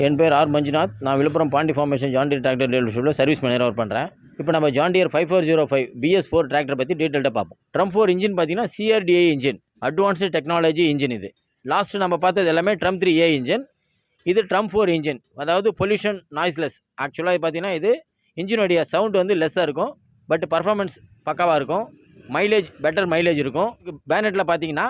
என் பேர் ஆர் மஞ்சுநாத். நான் Villupuram Pondy formation John Deere tractor டீலர்ஷிப்பில் சர்வீஸ் மேனேஜராக ஒர்க் பண்ணுறேன். இப்போ நம்ம ஜான் டீர் 5405 BS4 டிராக்டர் பற்றி டீட்டெயில்டாக பார்ப்போம். ட்ரம் 4 இன்ஜின் பார்த்தீங்கன்னா CRDA engine, advanced technology engine. இது லாஸ்ட்டு நம்ம பார்த்தது எல்லாமே ட்ரம் 3A இன்ஜின். இது ட்ரம் 4 இன்ஜின், அதாவது பொல்யூஷன் நாய்ஸ்லெஸ். ஆக்சுவலாக பார்த்தீங்கன்னா இது இன்ஜினுடைய சவுண்ட் வந்து லெஸ்ஸாக இருக்கும், பட் பர்ஃபார்மன்ஸ் பக்காவாக இருக்கும். மைலேஜ் பெட்டர் மைலேஜ் இருக்கும். பேனட்டில் பார்த்தீங்கன்னா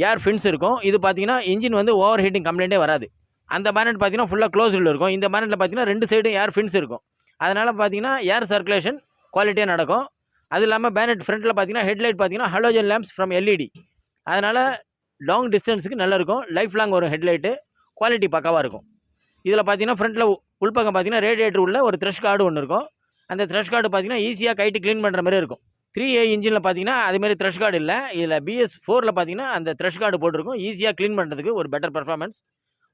ஏர் ஃபின்ஸ் இருக்கும். இது பார்த்தீங்கன்னா இன்ஜின் வந்து ஓவர் ஹீட்டிங் கம்ப்ளைண்ட்டே வராது. அந்த பேனட் பார்த்தீங்கன்னா ஃபுல்லாக க்ளோஸ்டில் இருக்கும். இந்த பேனட்டில் பார்த்தீங்கன்னா 2 சைடும் ஏர் ஃபின்ஸ் இருக்கும். அதனால் பார்த்தீங்கன்னா ஏர் சர்க்குலேஷன் குவாலிட்டியாக நடக்கும். அது இல்லாமல் பேனட் ஃப்ரண்ட்டில் பார்த்தீங்கன்னா ஹெட்லைட் பார்த்தீங்கன்னா ஹலோஜன் லேம்ப்ஸ் ஃப்ரம் LED. அதனால் லாங் டிஸ்டன்ஸுக்கு நல்லாயிருக்கும். லைஃப் லாங் வரும் ஹெட்லைட்டு. குவாலிட்டி பக்காவாக இருக்கும். இதில் பார்த்தீங்கன்னா ஃப்ரண்ட்டில் உள்பக்கம் பார்த்தீங்கன்னா ரேடியேட்டர் உள்ள ஒரு த்ரெஷ் கார்டு ஒன்று இருக்கும். அந்த த்ரெஷ் கார்டு பார்த்தீங்கன்னா ஈஸியாக கைட்டு க்ளீன் பண்ணுற மாதிரி இருக்கும். 3A இன்ஜினில் பார்த்தீங்கன்னா அதுமாரி த்ரெஷ் கார்டு இல்லை. இதில் BS4ல் பார்த்தீங்கன்னா அந்த த்ரெஷ் கார்டு போட்டிருக்கும். ஈஸியாக க்ளீன் பண்ணுறதுக்கு ஒரு பெட்டர் பர்ஃபார்மன்ஸ்,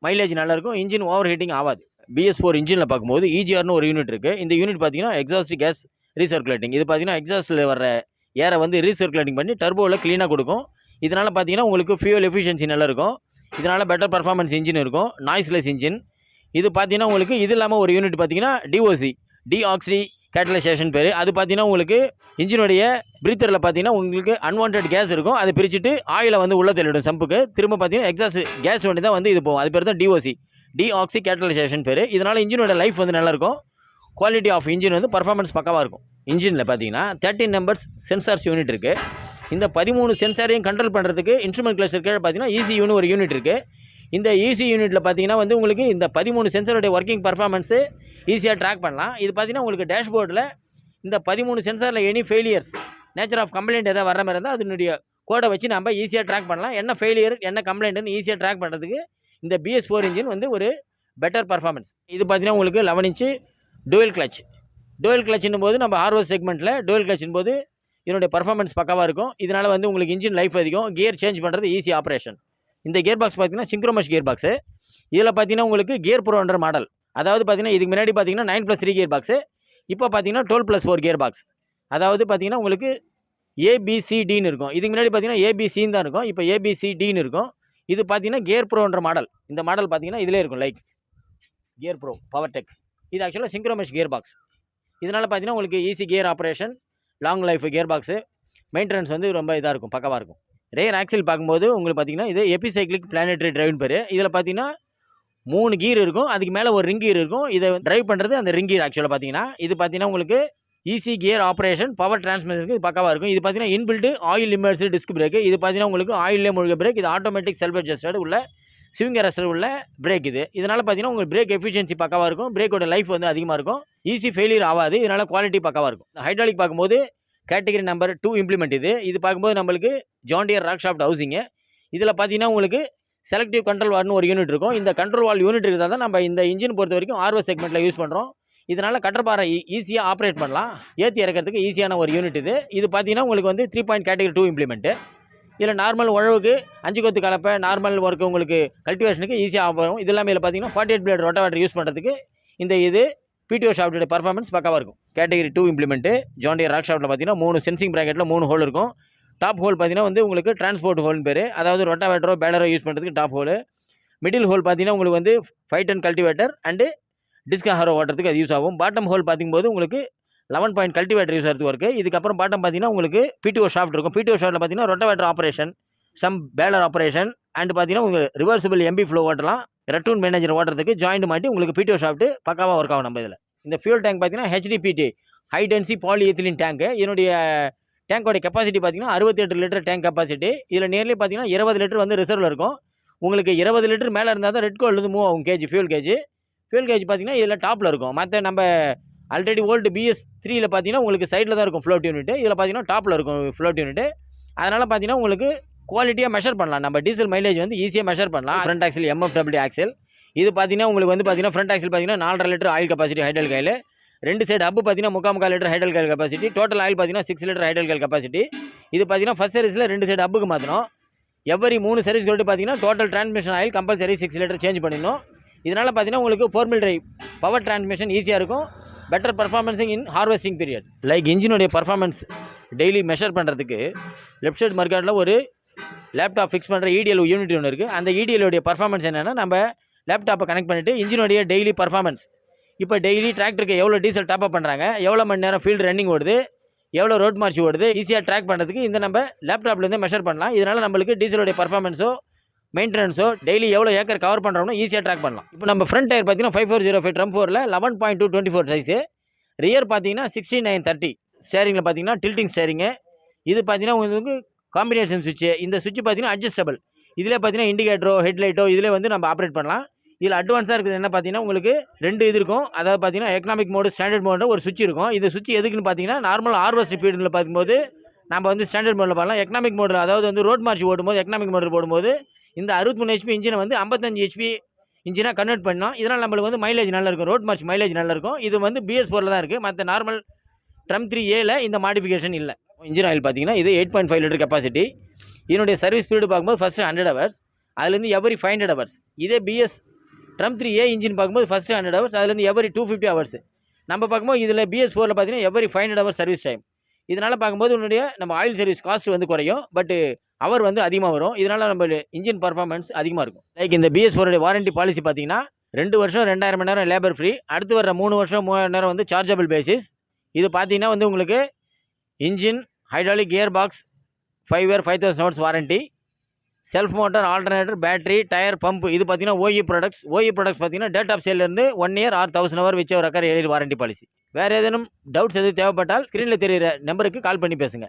மைலேஜ் நல்லாயிருக்கும். இன்ஜின் ஓவர் ஹீட்டிங் ஆகாது. BS4 இன்ஜினில் பார்க்கும்போது EGRனு ஒரு யூனிட் இருக்குது. இந்த யூனிட் பார்த்தீங்கன்னா எக்ஸாஸ்ட் கேஸ் ரீசர்க்குலேட்டிங். இது பார்த்தீங்கன்னா எக்ஸாஸ்ட்டில் வர ஏரை வந்து ரீசர்க்குலேட்டிங் பண்ணி டர்போவில் க்ளீனாக கொடுக்கும். இதனால் பார்த்தீங்கன்னா உங்களுக்கு ஃபியூல் எஃபிஷியன்சி நல்லாயிருக்கும். இதனால் பெட்டர் பர்ஃபார்மன்ஸ் இன்ஜின் இருக்கும். Noiseless engine. இது பார்த்தீங்கன்னா உங்களுக்கு இது இல்லாமல் ஒரு யூனிட் பார்த்தீங்கன்னா DOC, டீஆக்சி கேட்டலைசேஷன் பேர். அது பார்த்தீங்கன்னா உங்களுக்கு இன்ஜினுடைய பிரீத்தரில் பார்த்தீங்கன்னா உங்களுக்கு அன்வான்ட் கேஸ் இருக்கும். அதை பிரிச்சுட்டு ஆயிலை வந்து உள்ள தள்ளிடும் சம்புக்கு. திரும்ப பார்த்தீங்கன்னா எக்ஸாஸ்ட் கேஸ் வண்டி தான் வந்து இது போகும். அது பேர் தான் DOC, டீஆக்சி கேட்டலைசேஷன் பேர். இதனால் இன்ஜினோட லைஃப் வந்து நல்லாயிருக்கும். குவாலிட்டி ஆஃப் இன்ஜின் வந்து பர்ஃபார்மன்ஸ் பக்காவாக இருக்கும். இன்ஜினில் பார்த்தீங்கன்னா 13 நம்பர்ஸ் சென்சார்ஸ் யூனிட் இருக்குது. இந்த 13 சென்சாரையும் கண்ட்ரோல் பண்ணுறதுக்கு இன்ஸ்ட்ருமெண்ட் கிளஸ்டர் கீழே பார்த்தீங்கன்னா ECUன்னு ஒரு யூனிட் இருக்குது. இந்த EC யூனிட்டில் பார்த்தீங்கன்னா வந்து உங்களுக்கு இந்த 13 சென்சாரோடைய ஒர்க்கிங் பர்ஃபார்மன்ஸு ஈஸியாக ட்ராக் பண்ணலாம். இது பார்த்தீங்கன்னா உங்களுக்கு டேஷ்போர்டில் இந்த 13 சென்சாரில் any failures, nature of complaint எதாவது வர மாதிரி இருந்தால் அதனுடைய கோடை வச்சு நம்ம ஈஸியாக ட்ராக் பண்ணலாம். என்ன ஃபெயிலியர் என்ன கம்ப்ளைண்ட்டுன்னு ஈஸியாக ட்ராக் பண்ணுறதுக்கு இந்த BS4 இன்ஜின் வந்து ஒரு பெட்டர் பர்ஃபார்மன்ஸ். இது பார்த்தீங்கன்னா உங்களுக்கு 11 இன்ச்சு டூயல் கிளச். டூயல் கிளச்சின் போது நம்ம ஆர்ஓஎஸ் செக்மெண்ட்டில் டூயல் கிளச்சின் போது இதனுடைய பர்ஃபார்மன்ஸ் பக்காவாக இருக்கும். இதனால் வந்து உங்களுக்கு இன்ஜின் லைஃப் அதிகம். கியர் சேஞ்ச் பண்ணுறது ஈஸி ஆப்ரேஷன். இந்த கியர் பாக்ஸ் பார்த்தீங்கன்னா சிங்க்ரோமஷ் கியர் பாக்ஸு. இதில் பார்த்தீங்கன்னா உங்களுக்கு கியர் ப்ரோன்ற மாடல். அதாவது பார்த்தீங்கன்னா இதுக்கு முன்னாடி பார்த்தீங்கன்னா 9+3 கியர் பாக்ஸு. இப்போ பார்த்தீங்கன்னா 12+4 கியர் பாக்ஸ். அதாவது பார்த்தீங்கன்னா உங்களுக்கு ABCDன்னு இருக்கும். இதுக்கு முன்னாடி பார்த்தீங்கன்னா ABCன்னு தான் இருக்கும். இப்போ ABCDன்னு இருக்கும். இது பார்த்தீங்கன்னா கியர் ப்ரோன்ற மாடல். இந்த மாடல் பார்த்தீங்கன்னா இதிலே இருக்கும், like gear bro power tech. இது ஆக்சுவலாக சிங்க்ரோமஷ் கியர் பாக்ஸ். இதனால் பார்த்தீங்கன்னா உங்களுக்கு easy gear operation, long life gear box, maintenance வந்து ரொம்ப இதாக இருக்கும், பக்கவாக இருக்கும். ரேர் ஆக்சில் பார்க்கும்போது உங்களுக்கு பார்த்தீங்கன்னா இது எபிசைக்ளிக் பிளானட்டரி டிரைவ்னு பேர். இதில் பார்த்தீங்கன்னா 3 கீர் இருக்கும். அதுக்கு மேலே ஒரு ரிங் கீர் இருக்கும். இதை டிரைவ் பண்ணுறது அந்த ரிங் கீர். ஆக்சுவலாக பார்த்தீங்கன்னா இது பார்த்தீங்கன்னா உங்களுக்கு ஈஸி கியர் ஆப்ரேஷன், பவர் டிரான்ஸ்மிஷனுக்கு பக்காவாக இருக்கும். இது பார்த்தீங்கன்னா inbuilt oil immersed disc brake. இது பார்த்தீங்கன்னா உங்களுக்கு ஆயிலே மூழ்க பிரேக். இது ஆட்டோமேட்டிக் செல்ஃப் அட்ஜஸ்டட் உள்ள ஸ்விங் அரஸ்டர் உள்ள பிரேக். இதனால் பார்த்தீங்கன்னா உங்களுக்கு பிரேக் எஃபிஷியன்சி பக்காவாக இருக்கும். பிரேக்கோட லைஃப் வந்து அதிகமாக இருக்கும். ஈஸி ஃபெயிலியர் ஆகாது. இதனால் குவாலிட்டி பக்காவாக இருக்கும். ஹைட்ராலிக் பார்க்கும்போது கேட்டகரி நம்பர் 2 இம்ப்ளிமெண்ட். இது பார்க்கும்போது நம்மளுக்கு John Deere rock shaft housing. இதில் பார்த்தீங்கன்னா உங்களுக்கு செலக்டிவ் கண்ட்ரோல் வால்னு ஒரு யூனிட் இருக்கும். இந்த கண்ட்ரோல் வால் யூனிட் இருந்தால் தான் நம்ம இந்த இன்ஜின் பொறுத்த வரைக்கும் ஆர்ஓஎஸ் செக்மெண்ட்டில் யூஸ் பண்ணுறோம். இதனால் கட்டர்பாரை ஈஸியாக ஆப்ரேட் பண்ணலாம். ஏற்றி இறக்கிறதுக்கு ஈஸியான ஒரு யூனிட் இது. இது பார்த்தீங்கன்னா உங்களுக்கு வந்து 3 பாயிண்ட் கேட்டகரி 2 இம்ப்ளிமெண்ட்டு. இதில் நார்மல் உழவுக்கு 5 கொத்து கலப்பை, நார்மல் ஒர்க்கு உங்களுக்கு கல்டிவேஷனுக்கு ஈஸியாக ஆகும். இது எல்லாமே இதில் பார்த்தீங்கன்னா 48 பிளேட் ரொட்டாவேட்டர் யூஸ் பண்ணுறதுக்கு இந்த இது PTO ஷாஃப்டோட பர்ஃபார்மன்ஸ் பக்காவாக இருக்கும். Category 2 implement. John Deere rock ஷாஃப்ட்டில் பார்த்தீங்கன்னா 3 சென்சிங் ப்ராக்கெட்டில் 3 ஹோல் இருக்கும். டாப் ஹோல் பார்த்தீங்கன்னா வந்து உங்களுக்கு டிரான்ஸ்போர்ட் ஹோல்னு பேர். அதாவது ரொட்டாவேட்டரோ பேலரோ யூஸ் பண்ணுறதுக்கு டாப் ஹோல். மிடில் ஹோல் பார்த்தீங்கன்னா உங்களுக்கு வந்து 5 டன் கல்டிவேட்டர் அண்டு டிஸ்க் ஹாரோ ஓட்டுறதுக்கு அது யூஸ் ஆகும். பாட்டம் ஹோல் பார்க்கும்போது உங்களுக்கு 11 பாயிண்ட் கல்டிவேட்டர் யூஸ் ஆகிறதுக்கு இருக்குது. இதுக்கப்புறம் பாட்டம் பார்த்தீங்கன்னா உங்களுக்கு PTO ஷாஃப்ட் இருக்கும். PTO ஷாஃப்ட்டில் பார்த்தீங்கன்னா rotavator operation, some baler operation and பார்த்தீங்கன்னா உங்களுக்கு ரிவர்சிபிள் MB ஃப்ளோ ஓட்டலாம். ரெட்டூன் மேனேஜர் ஓட்டுறதுக்கு ஜாயிண்ட் மாட்டி உங்களுக்கு PTO ஷாஃப்ட்டு பக்காவாக ஒர்க் ஆகும். நம்ம இதில் இந்த ஃபியூல் டேங்க் பார்த்தீங்கன்னா HDPT, ஹை டென்சி பாலிஎத்திலின் டேங்க்கு. இதனுடைய டேங்கோட கெப்பாசிட்டி பார்த்தீங்கன்னா 68 லிட்டர் டேங்க் கெப்பாசிட்டி. இதில் நியர்லி பார்த்தீங்கன்னா 20 லிட்டர் வந்து ரிசர்வில் இருக்கும். உங்களுக்கு 20 லிட்டர் மேலே இருந்தால் தான் ரெட் கோல்டு வந்து மூவ் ஆகும் கேஜி ஃபியூல் கேஜ் பார்த்தீங்கன்னா இதில் டாப்பில் இருக்கும். மற்ற நம்ம ஆல்ரெடி ஓல்டு BS3யில் பார்த்தீங்கன்னா உங்களுக்கு சைடில் தான் இருக்கும் ஃப்ளோட் யூனிட். இதில் பார்த்தீங்கன்னா டாப்பில் இருக்கும் ஃப்ளோட் யூனிட். அதனால் பார்த்தீங்கன்னா உங்களுக்கு குவாலிட்டியாக மெஷர் பண்ணலாம். நம்ம டீசல் மைலேஜ் வந்து ஈஸியாக மெஷர் பண்ணலாம். Front axle MFW axle. இது பார்த்தீங்கன்னா உங்களுக்கு வந்து பார்த்தீங்கன்னா ஃப்ரண்ட் ஆக்சில் பார்த்தீங்கன்னா 4.5 litre oil capacity hydraulic oil. 2 side hub பார்த்தீங்கன்னா 3/4 litre hydraulic oil capacity. Total oil பார்த்தீங்கன்னா 6 லிட்டர் ஹைட்ரல் காயில் கெப்பாசிட்டி. இது பார்த்தீங்கன்னா ஃபஸ்ட் சர்வீஸில் 2 சைடு ஹப்புக்கு மாற்றணும். எவரி 3 சர்வீஸ் கொண்டு பார்த்தீங்கன்னா total transmission oil compulsory 6 litre change பண்ணிடணும். இதனால் பார்த்தீங்கன்னா உங்களுக்கு 4 வீல் டிரைவ் பவர் டிரான்ஸ்மிஷன் ஈஸியாக இருக்கும். Better performancing in harvesting period. Like இன்ஜினுடைய பர்ஃபார்மன்ஸ் டெய்லி மெஷர் பண்ணுறதுக்கு லெஃப்ட் சைடு மர்காட்டில் ஒரு லேப்டாப் ஃபிக்ஸ் பண்ணுற இடிஎல் யூனிட் ஒன்று இருக்குது. அந்த இடிஎலோடைய பர்ஃபார்மன்ஸ் என்னென்னா, நம்ம லேப்டாப்பை கனெக்ட் பண்ணிவிட்டு இன்ஜினுடைய டெய்லி பர்ஃபார்மன்ஸ், இப்போ டெய்லி டிராக்டருக்கு எவ்வளோ டீசல் டாப்அப் பண்ணுறாங்க, எவ்வளோ மணி நேரம் ஃபீல்டு ரன்னிங் ஓடுது, எவ்வளோ ரோட் மார்ச் ஓடுது, ஈஸியாக ட்ராக் பண்ணுறதுக்கு இந்த நம்ம லேப்டாப்லேருந்து மெஷர் பண்ணலாம். இதனால் நம்மளுக்கு டீசலுடைய பர்ஃபார்மன்ஸோ மெயின்டெனன்ஸோ டெய்லி எவ்வளோ ஏக்கர் கவர் பண்ணுறோம்னோ ஈஸியாக ட்ராக் பண்ணலாம். இப்போ நம்ம ஃப்ரண்ட் டயர் பார்த்தீங்கன்னா 5405 ட்ரம் 4ல் 11.224 சைஸு, ரியர் பார்த்தீங்கன்னா 6930, ஸ்டேரிங்கில் பார்த்தீங்கன்னா டில்ட்டிங் ஸ்டேரிங்கு. இது பார்த்தீங்கன்னா உங்களுக்கு காம்பினேஷன் சுவிட்சு. இந்த சுவிட்ச் பார்த்தீங்கன்னா அட்ஜஸ்டபிள். இதில் பார்த்தீங்கன்னா இண்டிகேட்டரோ ஹெட்லைட்டோ இதில் வந்து நம்ம ஆப்ரேட் பண்ணலாம். இதில் அட்வான்ஸாக இருக்குது என்ன பார்த்தீங்கன்னா, உங்களுக்கு 2 இது இருக்கும். அதாவது பார்த்தீங்கன்னா எக்கனாமிக் மோடு, ஸ்டாண்டர்ட் மோடு ஒரு சுவிட்ச் இருக்கும். இது சுவிட்ச் எதுக்குன்னு பார்த்தீங்கன்னா, நார்மல் ஆர்வஸ் ஸ்பீடில் பார்க்கும்போது நம்ம வந்து ஸ்டாண்டர்ட் மோடில் பண்ணலாம். எக்கனாமிக் மோடில், அதாவது வந்து ரோட் மார்ச் ஓடும்போது எக்கனாமிக் மோடில் போடும்போது இந்த 63 HP இன்ஜினை வந்து 55 HP இன்ஜினாக கன்வெர்ட் பண்ணோம். இதனால் நம்மளுக்கு வந்து மைலேஜ் நல்லா இருக்கும், ரோட் மார்ச் மைலேஜ் நல்லா இருக்கும். இது வந்து BS4ல் தான் இருக்குது. மற்ற நார்மல் ட்ரம் 3Aல இந்த மாடிஃபிகேஷன் இல்லை. இன்ஜின் ஆயில் பார்த்தீங்கன்னா இது 8.5 லிட்டர் கெப்பாசிட்டி. இதனுடைய சர்வீஸ் பீரியட் பார்க்கும்போது ஃபஸ்ட்டு 100 ஹவர்ஸ், அதுலேருந்து எவரி 500 ஹவர்ஸ். இதே BS ட்ரம் 3A இன்ஜின் பார்க்கும்போது ஃபஸ்ட்டு 100 ஹவர்ஸ், அதுலேருந்து எவரி 250 ஹவர்ஸ். நம்ம பார்க்கும்போது இதில் BS4ல் பார்த்தீங்கன்னா எவரி 500 ஹவர்ஸ் சர்வீஸ் டைம். இதனால் பார்க்கும்போது உன்னுடைய நம்ம ஆயில் சர்வீஸ் காஸ்ட் வந்து குறையும், பட்டு அவர் வந்து அதிகமாக வரும். இதனால் நம்ம இன்ஜின் பர்ஃபார்மன்ஸ் அதிகமாக இருக்கும். லைக் இந்த BS4 வாரண்டி பாலிசி பார்த்தீங்கன்னா 2 வருஷம் 2000 மணி நேரம் லேபர் ஃப்ரீ, அடுத்து வர 3 வருஷம் 3000 நேரம் வந்து சார்ஜபிள் பேசிஸ். இது பார்த்தீங்கன்னா வந்து உங்களுக்கு engine, hydraulic, gearbox, 5 year 5000 hours warranty, self motor, alternator, battery, tyre, pump. இது பார்த்தீங்கன்னா OE ப்ராடக்ட்ஸ் பார்த்தீங்கன்னா டேட் ஆஃப் சேல்லேருந்து 1 இயர் ஆர் 1000 ஹவர் வச்சு ஒரு எயிர் வாரண்டி பாலிசி. வேறு ஏதேனும் டவுட்ஸ் எது தேவைப்பட்டால் ஸ்க்ரீனில் தெரிகிற நம்பருக்கு கால் பண்ணி பேசுங்க.